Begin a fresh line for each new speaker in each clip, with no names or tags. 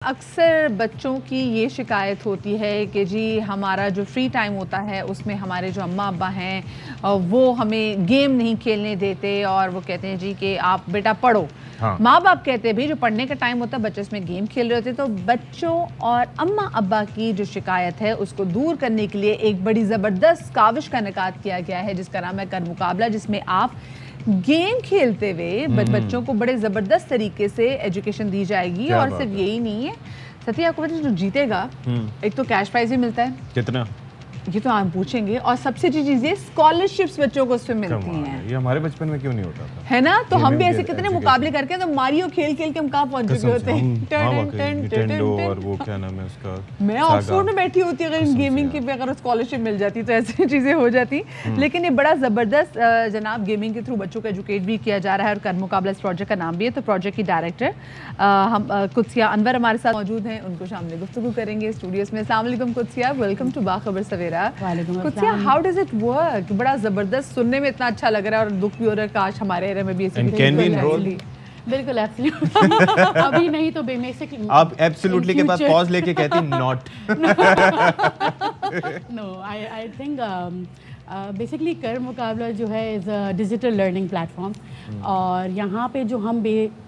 اکثر بچوں کی یہ شکایت ہوتی ہے کہ جی ہمارا جو فری ٹائم ہوتا ہے اس میں ہمارے جو اماں ابا ہیں وہ ہمیں گیم نہیں کھیلنے دیتے اور وہ کہتے ہیں جی کہ آپ بیٹا پڑھو. ماں باپ کہتے ہیں بھی جو پڑھنے کا ٹائم ہوتا ہے بچے اس میں گیم کھیل رہے ہوتے ہیں. تو بچوں اور اماں ابا کی جو شکایت ہے اس کو دور کرنے کے لیے ایک بڑی زبردست کاوش کا انعقاد کیا گیا ہے جس کا نام ہے کر مقابلہ، جس میں آپ گیم کھیلتے ہوئے بچوں کو بڑے زبردست طریقے سے ایجوکیشن دی جائے گی. اور صرف یہی نہیں ہے ستیہ، آپ کو پتہ ہے جو جیتے گا ایک تو کیش پرائز بھی ملتا ہے.
کتنا؟
یہ تو آپ پوچھیں گے. اور سب سے اچھی چیز یہ اسکالرشپس بچوں کو اس میں ملتی ہیں.
یہ ہمارے بچپن میں کیوں نہیں ہوتا تھا؟
ہے نا؟ تو ہم بھی ایسے کتنے مقابلے کر کے تو ماریو کھیل کھیل کے ہم کہاں پہنچ چکے ہوتے ہیں.
اور وہ کیا نام ہے اس کا،
میں آکسفورڈ میں بیٹھی ہوتی اگر گیمنگ کی اگر اسکالرشپ مل جاتی تو ایسی چیزیں ہو جاتی. لیکن یہ بڑا زبردست جناب گیمنگ کے تھرو بچوں کو ایجوکیٹ بھی کیا جا رہا ہے. اور کر مقابلہ اس پروجیکٹ کا نام بھی ہے. تو پروجیکٹ کی ڈائریکٹر ہم قدسیہ انور ہمارے ساتھ موجود ہیں، ان کو شامل گفتگو کریں گے اسٹوڈیوز میں. السلام علیکم Qudsia, welcome to Bakhabar Savera. Qudsia, how does it work? بڑا زبردست، سننے میں اتنا اچھا لگ رہا ہے اور دکھ بھی ہو رہا ہے کاش ہمارے ایریا میں بھی ایسی.
بالکل ایبسلیوٹلی. ابھی نہیں تو بیسکلی
آپ ایبسلیوٹلی کے بعد پاز لے کے کہتی not.
No I think basically کر مقابلہ جو ہے is a digital learning platform. اور یہاں پہ جو ہم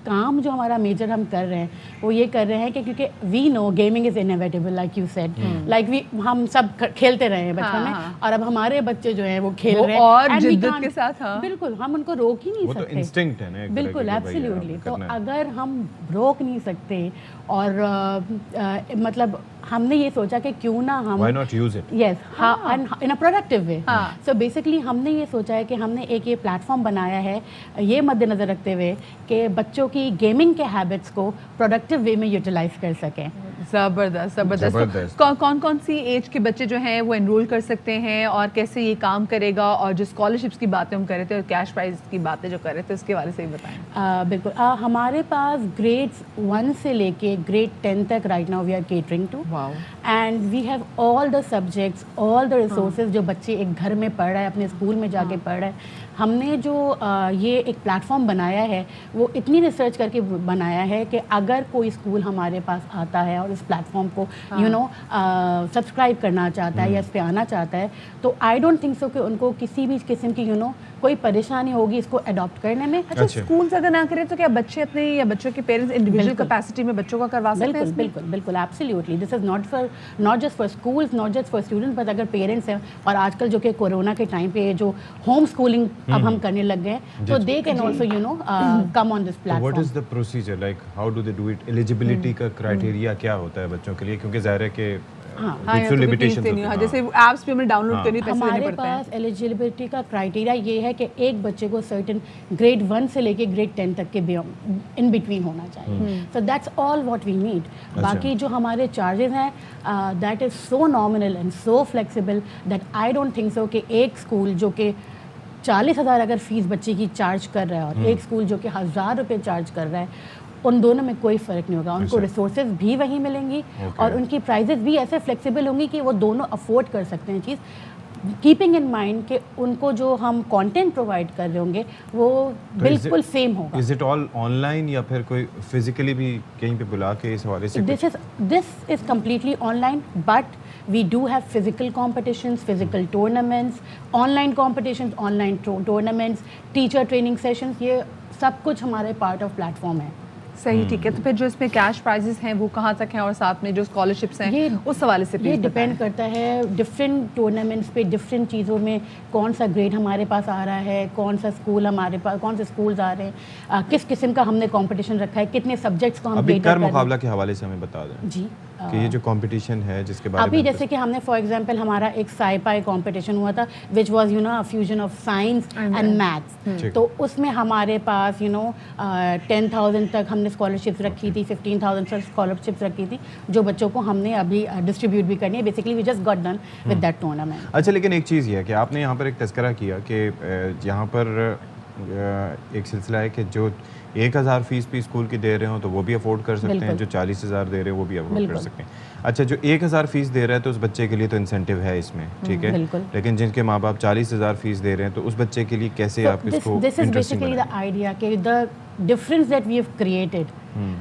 کام جو ہمارا میجر ہم کر رہے ہیں وہ یہ کر رہے ہیں کہ کیونکہ we know gaming is inevitable like you said, like ہم سب کھیلتے رہے ہیں بچپن میں اور اب ہمارے بچے جو ہیں وہ کھیل رہے ہیں
اور جدت کے ساتھ.
بالکل ہم ان کو روک ہی نہیں سکتے.
انسٹنکٹ ہے نا.
بالکل ایبسلیوٹلی. تو اگر ہم روک نہیں سکتے اور مطلب ہم نے یہ سوچا کہ کیوں نہ ہم
why not use it؟
Yes in a productive way. So basically ہم نے یہ سوچا ہے کہ ہم نے ایک یہ پلیٹ فارم بنایا ہے یہ مد نظر رکھتے ہوئے کہ بچوں کی گیمنگ کے ہیبٹس کو پروڈکٹیو وے میں یوٹیلائز کر سکیں.
زبردست زبردست. کون کون سی ایج کے بچے جو ہیں وہ انرول کر سکتے ہیں اور کیسے یہ کام کرے گا؟ اور جو اسکالرشپس کی باتیں ہم کر رہے تھے اور کیش پرائز کی باتیں جو کر رہے تھے اس کے بارے سے بھی بتائیں.
بالکل. ہمارے پاس گریڈس 1 سے لے کے گریڈ 10 تک right now we are catering to. And we have all the subjects, all the resources جو بچے ایک گھر میں پڑھ رہا ہے اپنے اسکول میں جا کے پڑھ رہا ہے. ہم نے جو یہ ایک پلیٹ فارم بنایا ہے وہ اتنی ریسرچ کر کے بنایا ہے کہ اگر کوئی اسکول ہمارے پاس آتا ہے اور اس پلیٹ فارم کو سبسکرائب کرنا چاہتا ہے یا اس پہ آنا چاہتا ہے تو آئی ڈونٹ تھنک سو کہ ان کو کسی بھی قسم کی کوئی پریشانی ہوگی اس کو اڈاپٹ کرنے میں.
اچھا، اسکولز اگر نہ کریں تو کیا بچے اپنے یا بچوں کے پیرنٹس انڈیویجول کیپیسٹی میں بچوں کا کروا سکتے ہیں؟
بالکل بالکل absolutely. This is not just for schools, not just for students, but اگر پیرنٹس ہیں اور آج کل جو کہ کورونا کے ٹائم پہ جو ہوم اسکولنگ اب ہم کرنے لگ گئے ہیں تو they can also come on this plate form.
What is the procedure like? How do they do it? Eligibility کا کرائٹیریا کیا ہوتا ہے بچوں کے لیے؟ کیونکہ ظاہر ہے کہ
جیسے ایپس پہ ہمیں ڈاؤن لوڈ کرنی پیسے دینے پڑتے ہیں.
ہمارے پاس ایلیجیبلٹی کا کرائٹیریا یہ ہے کہ ایک بچے کو سرٹن گریڈ 1 سے لے کے گریڈ 10 تک کے ان بٹوین ہونا چاہیے. So that's all what we need. باقی جو ہمارے چارجز ہیں that is so nominal and so flexible that I don't think so کہ ایک اسکول جو کہ 40,000 اگر فیس بچے کی چارج کر رہا ہے اور ایک اسکول جو کہ 1,000 روپے چارج کر رہا ہے، ان دونوں میں کوئی فرق نہیں ہوگا. ان کو ریسورسز بھی وہی ملیں گی اور ان کی پرائزز بھی ایسے فلیکسیبل ہوں گی کہ وہ دونوں افورڈ کر سکتے ہیں چیز، کیپنگ ان مائنڈ کہ ان کو جو ہم کانٹینٹ پرووائڈ کر رہے ہوں گے وہ بالکل سیم ہوگا.
Is it all on line یا پھر کوئی فزیکلی بھی کہیں پہ بلا کے اس حوالے سے؟
This is completely online but we do have physical competitions, physical tournaments, online competitions, online tournaments, teacher training sessions. یہ سب کچھ ہمارے پارٹ آف پلیٹ فارم ہے.
صحیح، ٹھیک ہے. تو پھر جو اس میں کیش پرائزز ہیں وہ کہاں تک ہیں اور ساتھ میں جو اسکالرشپس ہیں اس حوالے سے
یہ ڈپینڈ کرتا ہے ڈفرینٹ ٹورنامنٹس پہ، ڈفرینٹ چیزوں میں کون سا گریڈ ہمارے پاس آ رہا ہے، کون سا اسکول ہمارے پاس، کون سے اسکولز آ رہے ہیں، کس قسم کا ہم نے کمپٹیشن رکھا ہے، کتنے سبجیکٹس کو ہم
ابھی کر مقابلہ کے حوالے سے ہمیں بتا دیں.
جی،
کہ یہ جو کمپٹیشن ہے جس کے بارے میں
ابھی جیسے کہ ہم نے فار ایگزامپل ہمارا ایک سائی پائی کمپٹیشن ہوا تھا which was fusion of science and maths. تو اس میں ہمارے پاس 10,000 تک ہم نے اسکالرشپس رکھی تھی، 15,000 تک اسکالرشپس رکھی تھی جو بچوں کو ہم نے ابھی ڈسٹریبیوٹ بھی کرنی ہے. Basically we just got done with that tournament.
اچھا، لیکن ایک چیز یہ ہے کہ آپ نے یہاں پر ایک تذکرہ کیا کہ یہاں پر ایک سلسلہ ہے کہ جو 1,000 فیس بھی اسکول کی دے رہے ہوں تو وہ بھی افورڈ کر سکتے ہیں، جو 40,000 دے رہے ہیں وہ بھی افورڈ کر سکتے ہیں. اچھا، جو 1,000 فیس دے رہا ہے تو اس بچے کے لیے تو انسینٹیو ہے اس میں، ٹھیک ہے، لیکن جن کے ماں باپ 40,000 فیس دے رہے ہیں تو اس بچے کے لیے کیسے آپ اس کو
دس از بیسیکلی دا آئیڈیا کہ the difference that we have created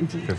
50.